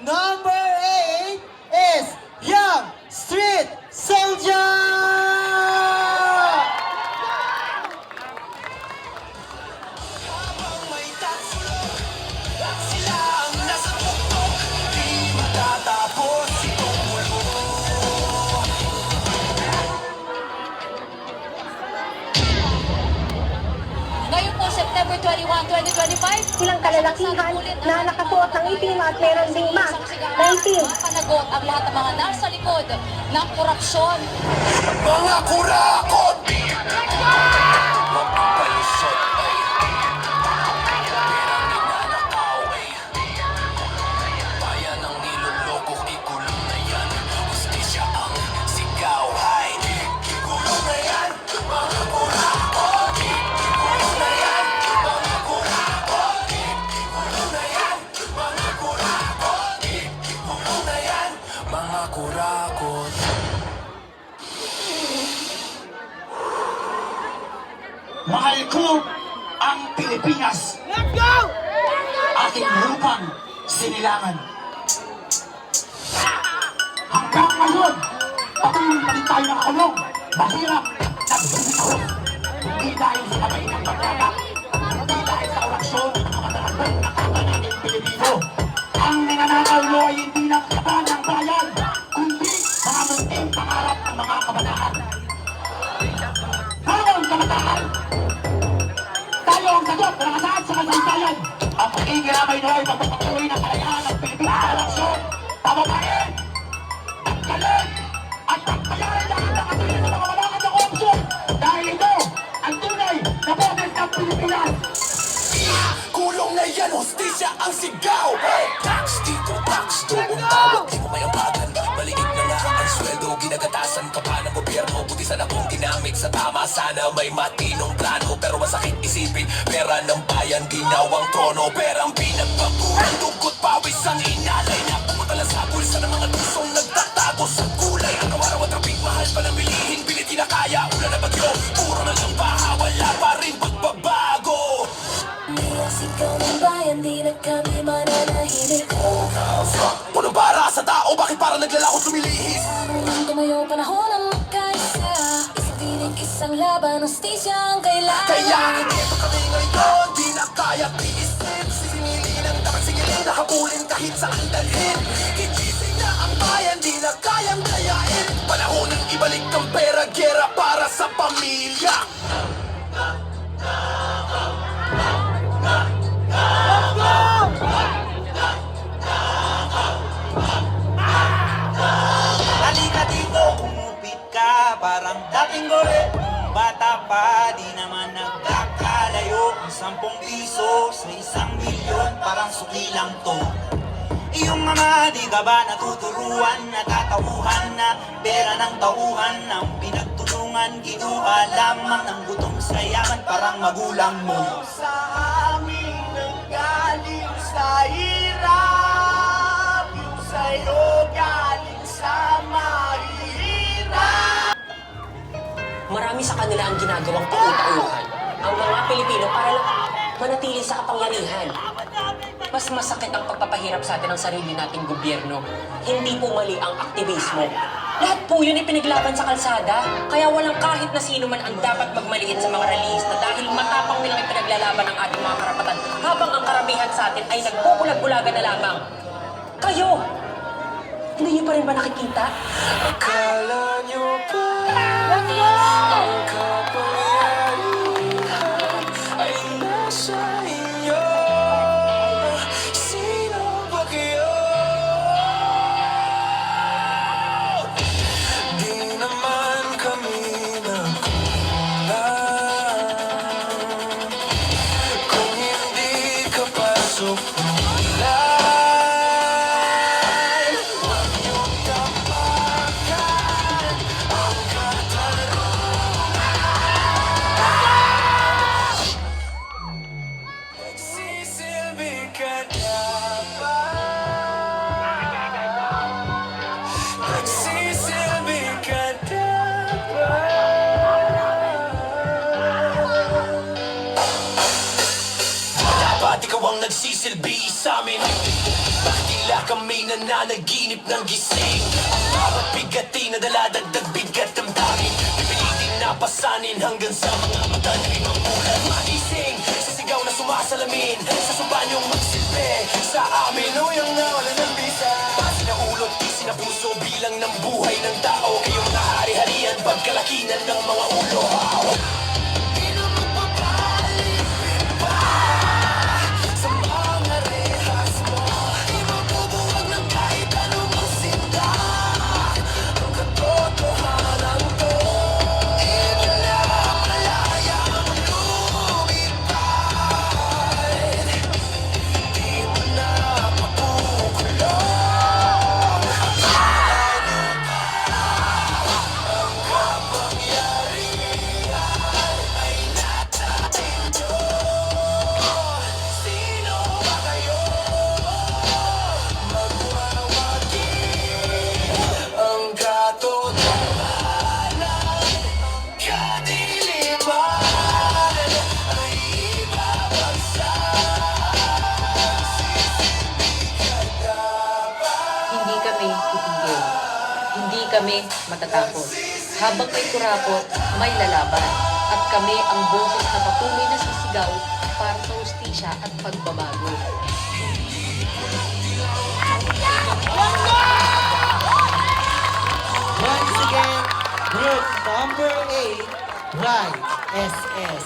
Number 8 is Young Street Soldier! Ngayon po, September 21, 2025, Silang kalalakihan na nakasuot ng itim at meron ding mask na itim. panagot ang lahat ng mga nasa likod ng korupsyon. Mga kurakot! Magpapalusot ay perang ninanakaw ay bayan ang niloloko, ikulong na yan. Hustisya ang sigaw ay ikulong na yan. Mga kurakot! Ikulong na yan. Mga kurakot! Ikulong na yan. Mga kurakot! Ikulong na yan. Mga kurakot! Mahal ko ang Pilipinas. Let's go! Aking lupang sinilangan. Hanggang ngayon, patuloy pa rin tayo nakakulong. Mahirap, nagbibitaw. Hindi dahil sa kamay ng pagkaka. Hindi dahil sa korupsyon ng mga darabang nakakanating Pilipino. Ang ninanakaw mo ay hindi lang katawan ng bayan, kundi mga munting pangarap ng mga kabataan. Ngayon, kabataan! Tayo ang sagot na nakasaad sa kasaysayan. Ang pakikiramay nyo ay magpapatuloy ng kalayaan ng Pilipinas sa eleksyon. Tababain! Tanggalin! At pagpayarin lahat ng atin sa mga malakas na korupsyon. Dahil ito ang tunay na boses ng Pilipinas. Kulong na yan, hustisya ang sigaw. Tax dito, tax doon. Tawag di mo mayapagan. Maliit na nga ang sweldo. Ginagatasan ka pa ng gobyerno. Buti sana kung ginamit sa tama. Sana may matinong plano. Pero masakit isipin, pera ng bayan ginawang trono. Perang pinagpapuran, dugot, pawis ang inalay. Napumutala sa bulsa ng mga tusong nagtatago sa kulay. Ang kawaraw at trapik, mahal pa ng bilihin. Pilit di na kaya, ulan na bagyo. Puro na lang baha, wala pa rin pagbabago. Sigaw ng bayan, di na kami mananahimik. Walang para sa tao, bakit parang naglalakot lumilihis? Nung tumayo panahon ng magkaisa, isang tinig, isang laban, hustisya ang kailangan. Kaya ito kami ngayon, di na kaya tiisin. Sisimili ng dapat sigilin, nakapulin kahit saan dalhin. Igising na ang bayan, di na kayang dayain. Panahon ng ibalik ang pera, gera para sa pamilya. Halika dito, kumupit ka, parang dating gore. Bata pa, di naman nagkakalayo. Ang 10 piso sa 1 milyon, parang suki lang to. Iyong mga di ka ba natuturuan, natatauhan na pera ng tauhan, ang pinagtulungan, kinuha lamang ng gutom sa yaman, parang magulang mo. Sa amin nanggaling sa hirap, yung sa'yo galing sa mahirap. Marami sa kanila ang ginagawang pauta-uhan ang mga Pilipino para lang manatili sa kapangyarihan. Mas masakit ang pagpapahirap sa atin ng sarili nating gobyerno. Hindi po mali ang aktivismo. Lahat po yun ipinaglaban sa kalsada. Kaya walang kahit na sino man ang dapat magmaliit sa mga rallyista dahil matapang nilang ipinaglalaban ang ating mga karapatan habang ang karamihan sa atin ay nagbubulag-bulagan na lamang. Kayo! Hindi niyo pa rin ba nakikita? Akala nyo ba ang kapangyarihan ay nasa inyo? Sino ba kayo? Di naman kami nagkulang kung hindi ka pasok nila. Dapat ikaw ang nagsisilbi sa amin. Bakit Tila kami nananaginip ng gising. Ang bawat bigati na daladagdag bigat ng dami. Pipilitin na pasanin hanggang sa mga mata limang ulan magising. Sa sigaw na sumasalamin, sa sumba niyong magsilbi. Sa amin, uyang na wala ng bisa. Sinaulo at sinapuso bilang ng buhay ng tao. Kayong nahari-harian, pagkalakinan ng mga ulo. Sa mga rehas mo, di mabubuwag ng kahit anumang sinta. Ang katotohanan to, ito na malayang lumipad. Di mo na makukulong. Ang kapangyarihan ay nasa inyo. Sino ba kayo? Magwawagi ang katotohanan. Kadiliman ay ibabagsak. Sisibig ka dapat. Hindi kami titigil. Hindi kami matatakot. Habang may kurakot, may lalaban. At kami ang boses na patuloy na sisigaw para sa hustisya at pagbabago. Once again, group number 8, Rai SS.